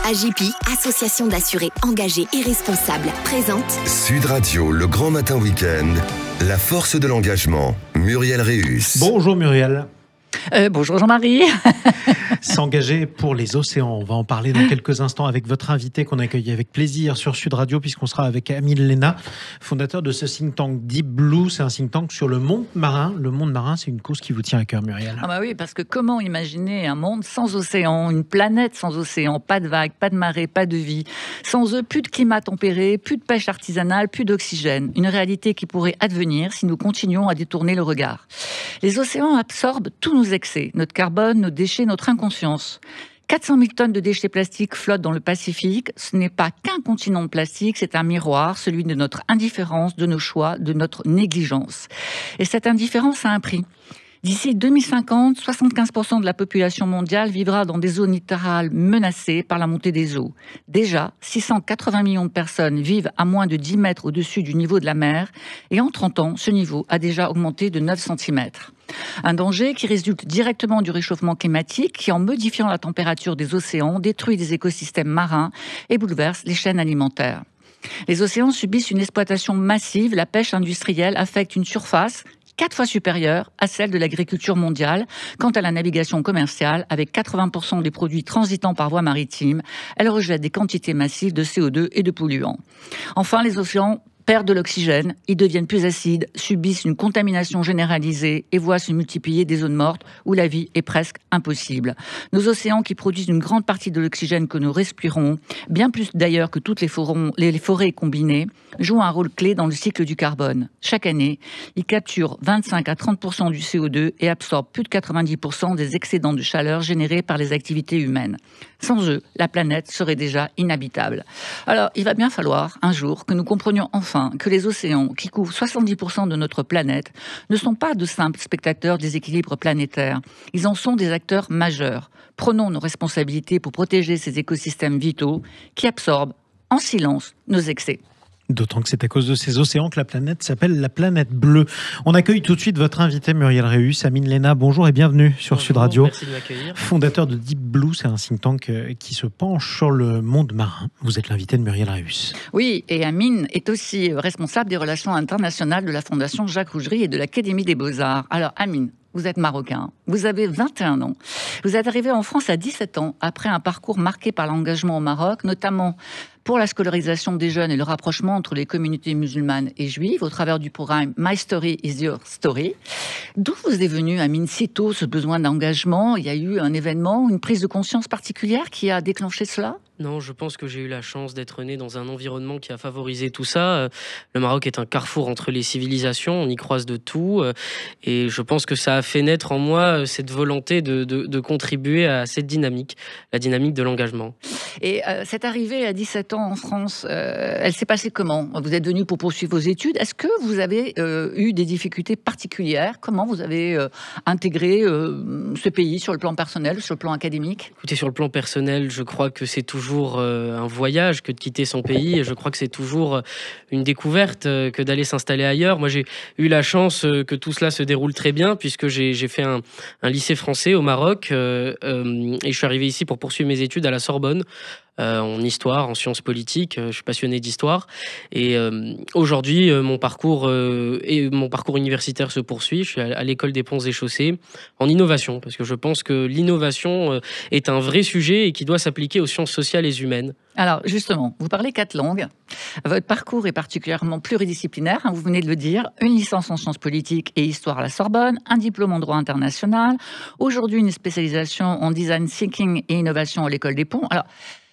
AGIPI, association d'assurés engagés et responsables, présente Sud Radio, le grand matin week-end, la force de l'engagement. Muriel Réus. Bonjour Muriel. Bonjour Jean-Marie. S'engager pour les océans. On va en parler dans quelques instants avec votre invité qu'on accueille avec plaisir sur Sud Radio, puisqu'on sera avec Amine Lena, fondateur de ce think tank Deep Blue. C'est un think tank sur le monde marin. Le monde marin, c'est une cause qui vous tient à cœur, Muriel. Ah bah oui, parce que comment imaginer un monde sans océan, une planète sans océan, pas de vagues, pas de marée, pas de vie. Sans eux, plus de climat tempéré, plus de pêche artisanale, plus d'oxygène. Une réalité qui pourrait advenir si nous continuons à détourner le regard. Les océans absorbent tous nos excès, notre carbone, nos déchets, notre inconscience. 400 000 tonnes de déchets plastiques flottent dans le Pacifique. Ce n'est pas qu'un continent de plastique, c'est un miroir, celui de notre indifférence, de nos choix, de notre négligence. Et cette indifférence a un prix. D'ici 2050, 75% de la population mondiale vivra dans des zones littorales menacées par la montée des eaux. Déjà, 680 millions de personnes vivent à moins de 10 mètres au-dessus du niveau de la mer. Et en 30 ans, ce niveau a déjà augmenté de 9 cm. Un danger qui résulte directement du réchauffement climatique qui, en modifiant la température des océans, détruit des écosystèmes marins et bouleverse les chaînes alimentaires. Les océans subissent une exploitation massive. La pêche industrielle affecte une surface 4 fois supérieure à celle de l'agriculture mondiale. Quant à la navigation commerciale, avec 80% des produits transitant par voie maritime, elle rejette des quantités massives de CO2 et de polluants. Enfin, les océans perdent de l'oxygène, ils deviennent plus acides, subissent une contamination généralisée et voient se multiplier des zones mortes où la vie est presque impossible. Nos océans, qui produisent une grande partie de l'oxygène que nous respirons, bien plus d'ailleurs que toutes les forêts combinées, jouent un rôle clé dans le cycle du carbone. Chaque année, ils capturent 25 à 30% du CO2 et absorbent plus de 90% des excédents de chaleur générés par les activités humaines. Sans eux, la planète serait déjà inhabitable. Alors, il va bien falloir un jour que nous comprenions enfin que les océans, qui couvrent 70% de notre planète, ne sont pas de simples spectateurs des équilibres planétaires. Ils en sont des acteurs majeurs. Prenons nos responsabilités pour protéger ces écosystèmes vitaux qui absorbent en silence nos excès. D'autant que c'est à cause de ces océans que la planète s'appelle la planète bleue. On accueille tout de suite votre invité Muriel Réus. Amine Lena, bonjour et bienvenue sur Bonjour, Sud Radio. Merci de m'accueillir. Fondateur de Deep Blue, c'est un think tank qui se penche sur le monde marin. Vous êtes l'invité de Muriel Réus. Oui, et Amine est aussi responsable des relations internationales de la Fondation Jacques Rougerie et de l'Académie des Beaux-Arts. Alors Amine, vous êtes marocain, vous avez 21 ans. Vous êtes arrivé en France à 17 ans, après un parcours marqué par l'engagement au Maroc, notamment pour la scolarisation des jeunes et le rapprochement entre les communautés musulmanes et juives, au travers du programme My Story is Your Story. D'où vous est venu, Amine, si tôt ce besoin d'engagement? Il y a eu un événement, une prise de conscience particulière qui a déclenché cela? Non, je pense que j'ai eu la chance d'être né dans un environnement qui a favorisé tout ça. Le Maroc est un carrefour entre les civilisations, on y croise de tout. Et je pense que ça a fait naître en moi cette volonté de contribuer à cette dynamique, la dynamique de l'engagement. Et cette arrivée à 17 ans en France, elle s'est passée comment? Vous êtes venu pour poursuivre vos études. Est-ce que vous avez eu des difficultés particulières? Comment vous avez intégré ce pays sur le plan personnel, sur le plan académique? Écoutez, sur le plan personnel, je crois que c'est toujours un voyage que de quitter son pays, et je crois que c'est toujours une découverte que d'aller s'installer ailleurs. Moi, j'ai eu la chance que tout cela se déroule très bien, puisque j'ai fait un lycée français au Maroc, et je suis arrivé ici pour poursuivre mes études à la Sorbonne, en histoire, en sciences politiques. Je suis passionné d'histoire, et aujourd'hui mon parcours universitaire se poursuit. Je suis à l'école des ponts et chaussées en innovation, parce que je pense que l'innovation est un vrai sujet et qui doit s'appliquer aux sciences sociales et humaines. Alors justement, vous parlez 4 langues. Votre parcours est particulièrement pluridisciplinaire, vous venez de le dire. Une licence en sciences politiques et histoire à la Sorbonne, un diplôme en droit international, aujourd'hui une spécialisation en design thinking et innovation à l'école des ponts. Alors,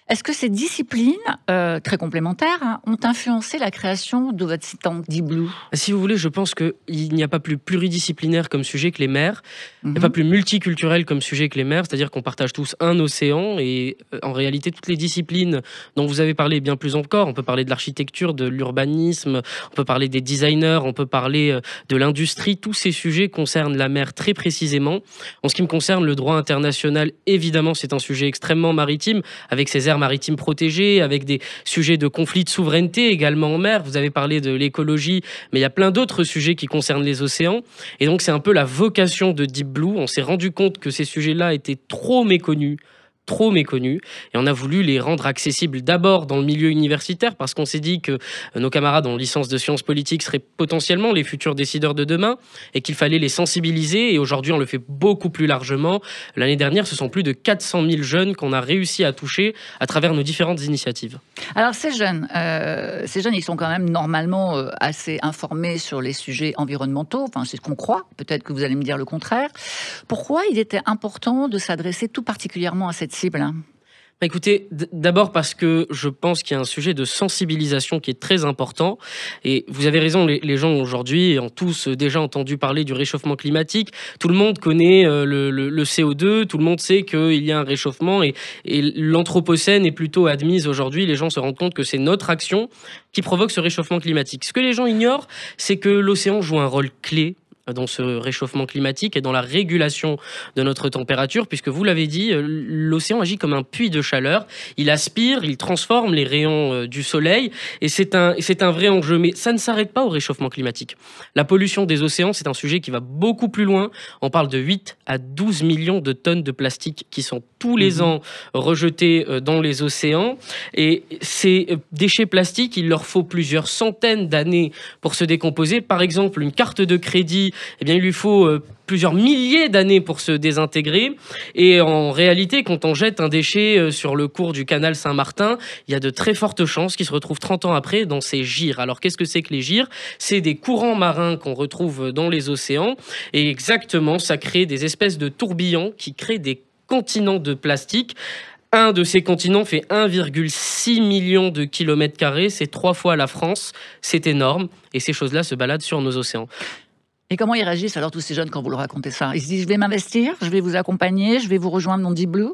est-ce que ces disciplines, très complémentaires, ont influencé la création de votre think tank Deep Blue? Si vous voulez, je pense qu'il n'y a pas plus pluridisciplinaire comme sujet que les mers. Il n'y a pas plus multiculturel comme sujet que les mers, c'est-à-dire qu'on partage tous un océan, et en réalité, toutes les disciplines dont vous avez parlé, bien plus encore, on peut parler de l'architecture, de l'urbanisme, on peut parler des designers, on peut parler de l'industrie, tous ces sujets concernent la mer très précisément. En ce qui me concerne, le droit international, évidemment, c'est un sujet extrêmement maritime, avec ses aires maritimes protégées, avec des sujets de conflits de souveraineté également en mer. Vous avez parlé de l'écologie, mais il y a plein d'autres sujets qui concernent les océans. Et donc, c'est un peu la vocation de Deep Blue. On s'est rendu compte que ces sujets-là étaient trop méconnus trop méconnus et on a voulu les rendre accessibles d'abord dans le milieu universitaire parce qu'on s'est dit que nos camarades en licence de sciences politiques seraient potentiellement les futurs décideurs de demain et qu'il fallait les sensibiliser et aujourd'hui on le fait beaucoup plus largement. L'année dernière, ce sont plus de 400 000 jeunes qu'on a réussi à toucher à travers nos différentes initiatives. Alors ces jeunes, ils sont quand même normalement assez informés sur les sujets environnementaux, enfin c'est ce qu'on croit, peut-être que vous allez me dire le contraire. Pourquoi il était important de s'adresser tout particulièrement à cette cible ? Écoutez, d'abord parce que je pense qu'il y a un sujet de sensibilisation qui est très important. Et vous avez raison, les gens aujourd'hui ont tous déjà entendu parler du réchauffement climatique. Tout le monde connaît le CO2, tout le monde sait qu'il y a un réchauffement et l'anthropocène est plutôt admise aujourd'hui. Les gens se rendent compte que c'est notre action qui provoque ce réchauffement climatique. Ce que les gens ignorent, c'est que l'océan joue un rôle clé dans ce réchauffement climatique et dans la régulation de notre température, puisque vous l'avez dit, l'océan agit comme un puits de chaleur. Il aspire, il transforme les rayons du soleil, et c'est un vrai enjeu. Mais ça ne s'arrête pas au réchauffement climatique. La pollution des océans, c'est un sujet qui va beaucoup plus loin. On parle de 8 à 12 millions de tonnes de plastique qui sont tous les ans rejetés dans les océans. Et ces déchets plastiques, il leur faut plusieurs centaines d'années pour se décomposer. Par exemple, une carte de crédit, eh bien, il lui faut plusieurs milliers d'années pour se désintégrer. Et en réalité, quand on jette un déchet sur le cours du canal Saint-Martin, il y a de très fortes chances qu'il se retrouve 30 ans après dans ces gyres. Alors, qu'est-ce que c'est que les gyres ? C'est des courants marins qu'on retrouve dans les océans. Et exactement, ça crée des espèces de tourbillons qui créent des continents de plastique. Un de ces continents fait 1,6 million de kilomètres carrés. C'est 3 fois la France. C'est énorme. Et ces choses-là se baladent sur nos océans. Et comment ils réagissent alors tous ces jeunes quand vous leur racontez ça ? Ils se disent, je vais m'investir, je vais vous accompagner, je vais vous rejoindre dans Deep Blue ?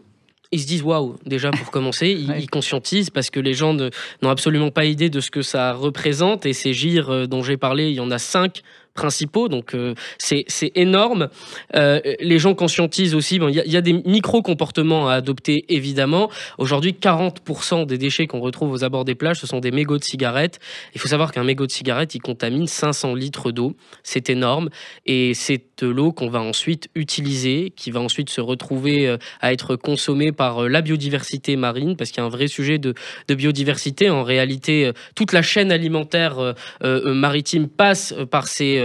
Ils se disent waouh, déjà pour commencer, ils conscientisent parce que les gens n'ont absolument pas idée de ce que ça représente. Et ces gyres dont j'ai parlé, il y en a 5 principaux, donc c'est énorme. Les gens conscientisent aussi, il y a des micro-comportements à adopter évidemment. Aujourd'hui, 40% des déchets qu'on retrouve aux abords des plages, ce sont des mégots de cigarettes. Il faut savoir qu'un mégot de cigarette, il contamine 500 litres d'eau. C'est énorme et c'est de l'eau qu'on va ensuite utiliser, qui va ensuite se retrouver à être consommée par la biodiversité marine, parce qu'il y a un vrai sujet de biodiversité. En réalité, toute la chaîne alimentaire maritime passe par ces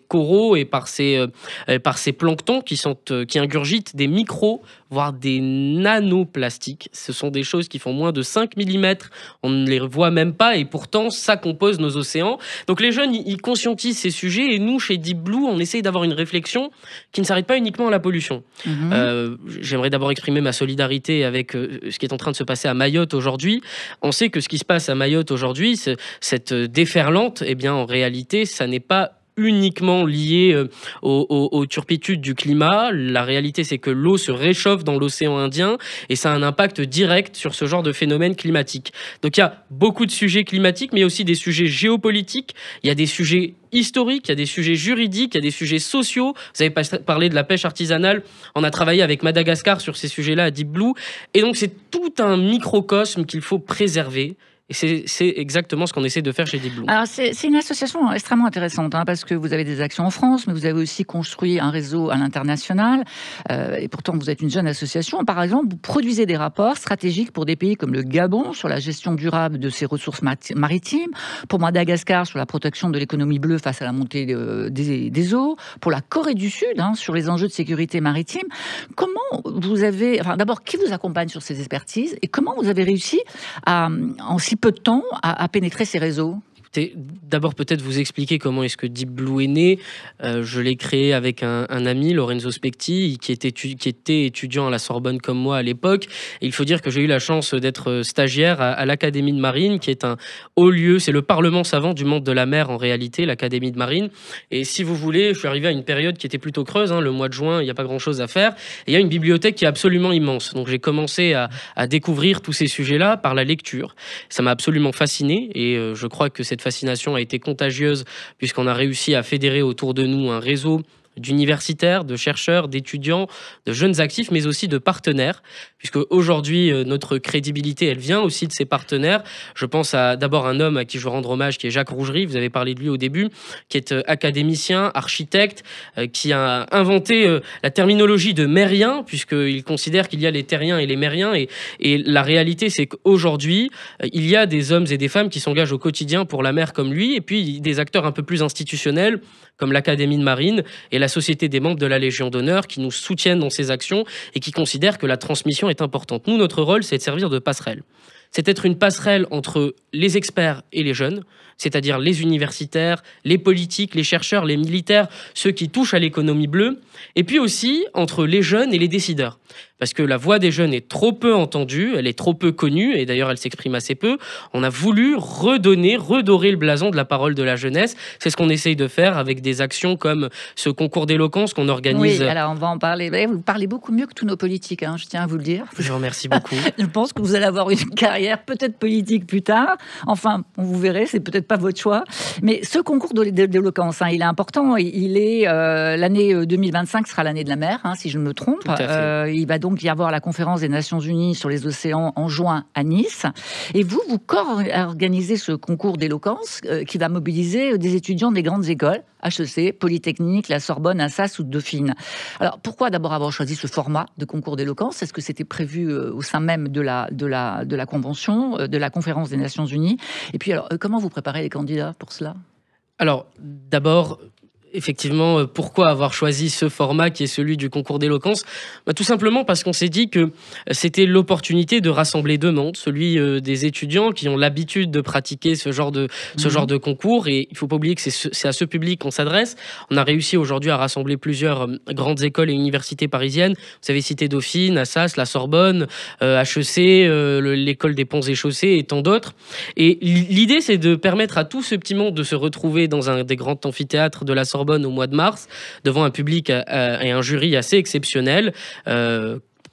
coraux et par ces planctons qui ingurgitent des micros, voire des nanoplastiques. Ce sont des choses qui font moins de 5 mm. On ne les voit même pas et pourtant, ça compose nos océans. Donc les jeunes, ils conscientisent ces sujets et nous, chez Deep Blue, on essaye d'avoir une réflexion qui ne s'arrête pas uniquement à la pollution. J'aimerais d'abord exprimer ma solidarité avec ce qui est en train de se passer à Mayotte aujourd'hui. On sait que ce qui se passe à Mayotte aujourd'hui, cette déferlante, eh bien, en réalité, ça n'est pas uniquement lié aux turpitudes du climat. La réalité, c'est que l'eau se réchauffe dans l'océan Indien et ça a un impact direct sur ce genre de phénomène climatique. Donc il y a beaucoup de sujets climatiques, mais il y a aussi des sujets géopolitiques, il y a des sujets historiques, il y a des sujets juridiques, il y a des sujets sociaux. Vous avez parlé de la pêche artisanale. On a travaillé avec Madagascar sur ces sujets-là à Deep Blue. Et donc c'est tout un microcosme qu'il faut préserver. Et c'est exactement ce qu'on essaie de faire chez Deep Blue. Alors, c'est une association extrêmement intéressante, parce que vous avez des actions en France, mais vous avez aussi construit un réseau à l'international. Et pourtant, vous êtes une jeune association. Par exemple, vous produisez des rapports stratégiques pour des pays comme le Gabon sur la gestion durable de ses ressources maritimes, pour Madagascar sur la protection de l'économie bleue face à la montée des eaux, pour la Corée du Sud sur les enjeux de sécurité maritime. Comment vous avez... Enfin, d'abord, qui vous accompagne sur ces expertises et comment vous avez réussi en si peu de temps à pénétrer ces réseaux ? D'abord, peut-être vous expliquer comment est-ce que Deep Blue est né. Je l'ai créé avec un ami, Lorenzo Specti, qui était étudiant à la Sorbonne comme moi à l'époque. Et il faut dire que j'ai eu la chance d'être stagiaire à l'Académie de Marine, qui est un haut lieu, c'est le parlement savant du monde de la mer en réalité, l'Académie de Marine. Et si vous voulez, je suis arrivé à une période qui était plutôt creuse, le mois de juin, il n'y a pas grand-chose à faire. Et il y a une bibliothèque qui est absolument immense. Donc j'ai commencé à découvrir tous ces sujets-là par la lecture. Ça m'a absolument fasciné et je crois que cette fascination a été contagieuse puisqu'on a réussi à fédérer autour de nous un réseau d'universitaires, de chercheurs, d'étudiants, de jeunes actifs, mais aussi de partenaires, puisque aujourd'hui, notre crédibilité, elle vient aussi de ces partenaires. Je pense à d'abord un homme à qui je veux rendre hommage, qui est Jacques Rougerie, vous avez parlé de lui au début, qui est académicien, architecte, qui a inventé la terminologie de mérien, puisqu'il considère qu'il y a les terriens et les mériens, et la réalité, c'est qu'aujourd'hui, il y a des hommes et des femmes qui s'engagent au quotidien pour la mer comme lui, et puis des acteurs un peu plus institutionnels, comme l'Académie de Marine et la Société des membres de la Légion d'honneur, qui nous soutiennent dans ces actions et qui considèrent que la transmission est importante. Nous, notre rôle, c'est de servir de passerelle. C'est être une passerelle entre les experts et les jeunes, c'est-à-dire les universitaires, les politiques, les chercheurs, les militaires, ceux qui touchent à l'économie bleue, et puis aussi entre les jeunes et les décideurs. Parce que la voix des jeunes est trop peu entendue, elle est trop peu connue, et d'ailleurs elle s'exprime assez peu. On a voulu redorer le blason de la parole de la jeunesse. C'est ce qu'on essaye de faire avec des actions comme ce concours d'éloquence qu'on organise. Oui, alors on va en parler. Vous parlez beaucoup mieux que tous nos politiques, je tiens à vous le dire. Je vous remercie beaucoup. Je pense que vous allez avoir une carrière peut-être politique plus tard. Enfin, vous verrez, c'est peut-être pas votre choix. Mais ce concours d'éloquence, il est important. Il est l'année 2025 sera l'année de la mer, si je ne me trompe. Tout à fait. Il va donc y avoir la conférence des Nations Unies sur les océans en juin à Nice. Et vous co-organisez ce concours d'éloquence qui va mobiliser des étudiants des grandes écoles, HEC, Polytechnique, la Sorbonne, Assas ou Dauphine. Alors, pourquoi d'abord avoir choisi ce format de concours d'éloquence? Est-ce que c'était prévu au sein même de la convention, de la conférence des Nations Unies? Et puis, alors, comment vous préparez les candidats pour cela? Alors, d'abord, effectivement, pourquoi avoir choisi ce format qui est celui du concours d'éloquence? Tout simplement parce qu'on s'est dit que c'était l'opportunité de rassembler deux mondes, celui des étudiants qui ont l'habitude de pratiquer ce genre de concours, et il ne faut pas oublier que c'est à ce public qu'on s'adresse. On a réussi aujourd'hui à rassembler plusieurs grandes écoles et universités parisiennes. Vous avez cité Dauphine, Assas, la Sorbonne, HEC, l'école des ponts et chaussées et tant d'autres. Et l'idée, c'est de permettre à tout ce petit monde de se retrouver dans un des grands amphithéâtres de la Sorbonne au mois de mars, devant un public et un jury assez exceptionnel,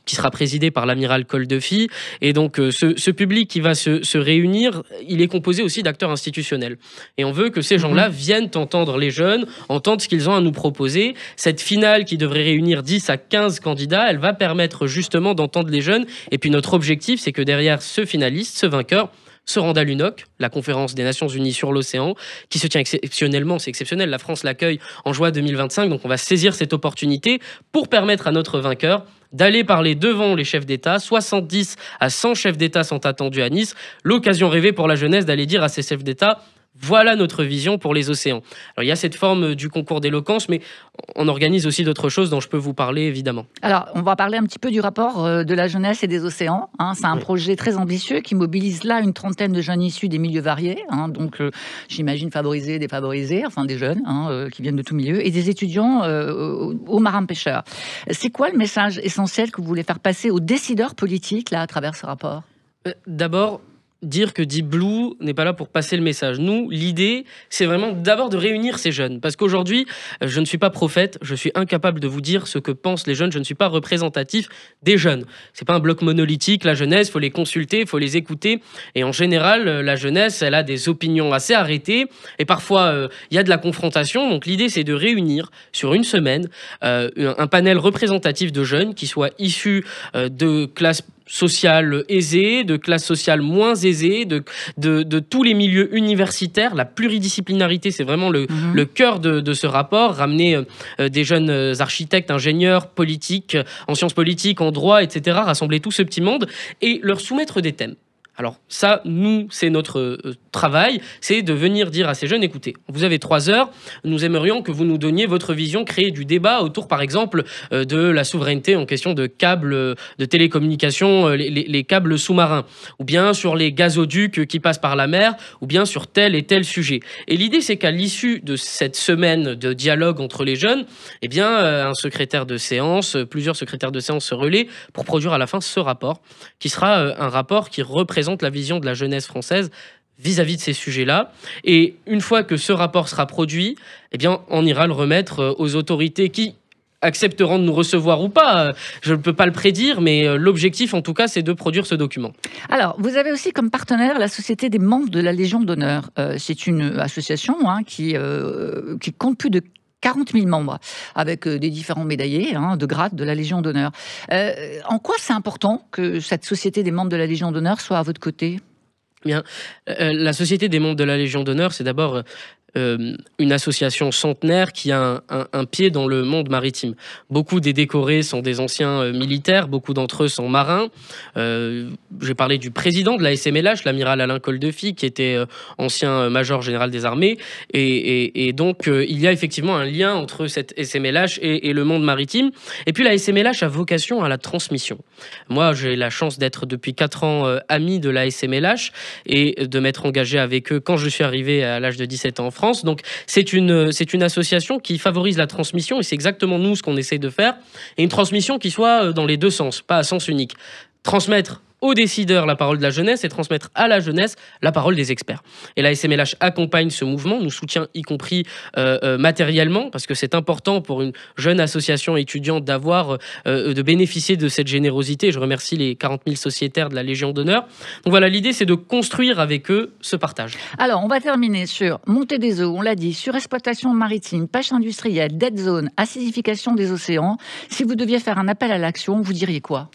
qui sera présidé par l'amiral Coldefi. Et donc, ce public qui va se réunir, il est composé aussi d'acteurs institutionnels. Et on veut que ces gens-là viennent entendre les jeunes, entendre ce qu'ils ont à nous proposer. Cette finale qui devrait réunir 10 à 15 candidats, elle va permettre justement d'entendre les jeunes. Et puis, notre objectif, c'est que derrière ce finaliste, ce vainqueur, se rende à l'UNOC, la conférence des Nations Unies sur l'océan, qui se tient exceptionnellement, c'est exceptionnel, la France l'accueille en juin 2025, donc on va saisir cette opportunité pour permettre à notre vainqueur d'aller parler devant les chefs d'État. 70 à 100 chefs d'État sont attendus à Nice, l'occasion rêvée pour la jeunesse d'aller dire à ces chefs d'État: voilà notre vision pour les océans. Alors, il y a cette forme du concours d'éloquence, mais on organise aussi d'autres choses dont je peux vous parler, évidemment. Alors, on va parler un petit peu du rapport de la jeunesse et des océans. C'est un projet très ambitieux qui mobilise là une trentaine de jeunes issus des milieux variés. Donc, j'imagine favorisés, défavorisés, enfin des jeunes qui viennent de tous milieux, et des étudiants aux marins-pêcheurs. C'est quoi le message essentiel que vous voulez faire passer aux décideurs politiques là, à travers ce rapport? D'abord, dire que Deep Blue n'est pas là pour passer le message. Nous, l'idée, c'est vraiment d'abord de réunir ces jeunes. Parce qu'aujourd'hui, je ne suis pas prophète, je suis incapable de vous dire ce que pensent les jeunes, je ne suis pas représentatif des jeunes. C'est pas un bloc monolithique, la jeunesse, il faut les consulter, il faut les écouter. Et en général, la jeunesse, elle a des opinions assez arrêtées. Et parfois, il y a de la confrontation. Donc l'idée, c'est de réunir sur une semaine un panel représentatif de jeunes qui soient issus de classes sociales aisées, de classes sociales moins aisées, de tous les milieux universitaires. La pluridisciplinarité, c'est vraiment le cœur de ce rapport. Ramener des jeunes architectes, ingénieurs, politiques, en sciences politiques, en droit, etc. Rassembler tout ce petit monde et leur soumettre des thèmes. Alors ça, nous, c'est notre travail, c'est de venir dire à ces jeunes: écoutez, vous avez 3 heures, nous aimerions que vous nous donniez votre vision, créer du débat autour, par exemple, de la souveraineté en question de câbles de télécommunications, les câbles sous-marins, ou bien sur les gazoducs qui passent par la mer, ou bien sur tel et tel sujet. Et l'idée, c'est qu'à l'issue de cette semaine de dialogue entre les jeunes, eh bien, un secrétaire de séance, plusieurs secrétaires de séance se relaient pour produire à la fin ce rapport, qui sera un rapport qui représente la vision de la jeunesse française vis-à-vis de ces sujets-là. Et une fois que ce rapport sera produit, eh bien, on ira le remettre aux autorités qui accepteront de nous recevoir ou pas. Je ne peux pas le prédire, mais l'objectif, en tout cas, c'est de produire ce document. Alors, vous avez aussi comme partenaire la Société des membres de la Légion d'honneur. C'est une association qui compte plus de 40 000 membres, avec des différents médaillés de grade de la Légion d'honneur. En quoi c'est important que cette société des membres de la Légion d'honneur soit à votre côté ? Bien, la Société des membres de la Légion d'honneur, c'est d'abord une association centenaire qui a un pied dans le monde maritime. Beaucoup des décorés sont des anciens militaires, beaucoup d'entre eux sont marins. J'ai parlé du président de la SMLH, l'amiral Alain Coldefy, qui était ancien major général des armées. Et donc, il y a effectivement un lien entre cette SMLH et le monde maritime. Et puis, la SMLH a vocation à la transmission. Moi, j'ai la chance d'être depuis 4 ans ami de la SMLH et de m'être engagé avec eux quand je suis arrivé à l'âge de 17 ans en France. Donc c'est une association qui favorise la transmission et c'est exactement nous ce qu'on essaie de faire. Et une transmission qui soit dans les deux sens, pas à sens unique. Transmettre aux décideurs la parole de la jeunesse et transmettre à la jeunesse la parole des experts. Et la SMLH accompagne ce mouvement, nous soutient y compris matériellement, parce que c'est important pour une jeune association étudiante de bénéficier de cette générosité. Je remercie les 40 000 sociétaires de la Légion d'honneur. Donc voilà, l'idée c'est de construire avec eux ce partage. Alors on va terminer sur montée des eaux, on l'a dit, surexploitation maritime, pêche industrielle, dead zone, acidification des océans. Si vous deviez faire un appel à l'action, vous diriez quoi ?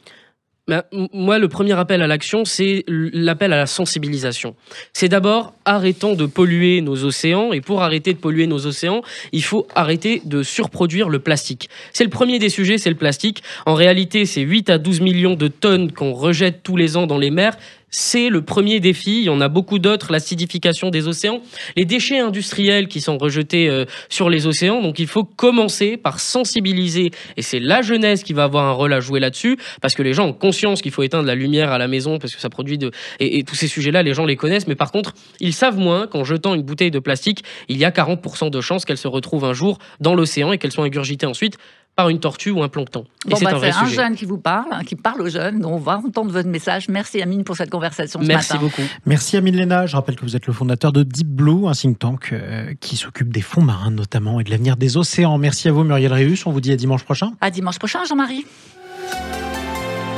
Moi, le premier appel à l'action, c'est l'appel à la sensibilisation. C'est d'abord, arrêtons de polluer nos océans. Et pour arrêter de polluer nos océans, il faut arrêter de surproduire le plastique. C'est le premier des sujets, c'est le plastique. En réalité, c'est 8 à 12 millions de tonnes qu'on rejette tous les ans dans les mers. C'est le premier défi, il y en a beaucoup d'autres, l'acidification des océans, les déchets industriels qui sont rejetés sur les océans. Donc il faut commencer par sensibiliser, et c'est la jeunesse qui va avoir un rôle à jouer là-dessus, parce que les gens ont conscience qu'il faut éteindre la lumière à la maison, parce que ça produit et tous ces sujets-là, les gens les connaissent, mais par contre, ils savent moins qu'en jetant une bouteille de plastique, il y a 40% de chances qu'elle se retrouve un jour dans l'océan et qu'elle soit ingurgitée ensuite par une tortue ou un plancton. Et c'est un vrai sujet. C'est un jeune qui vous parle, qui parle aux jeunes. Donc on va entendre votre message. Merci Amine pour cette conversation ce matin. Merci beaucoup. Merci Amine Léna. Je rappelle que vous êtes le fondateur de Deep Blue, un think tank qui s'occupe des fonds marins notamment et de l'avenir des océans. Merci à vous Muriel Réus. On vous dit à dimanche prochain. À dimanche prochain Jean-Marie.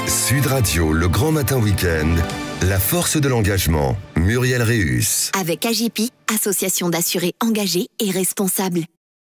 Sud Radio, le grand matin week-end, la force de l'engagement. Muriel Réus. Avec AGP, association d'assurés engagés et responsables.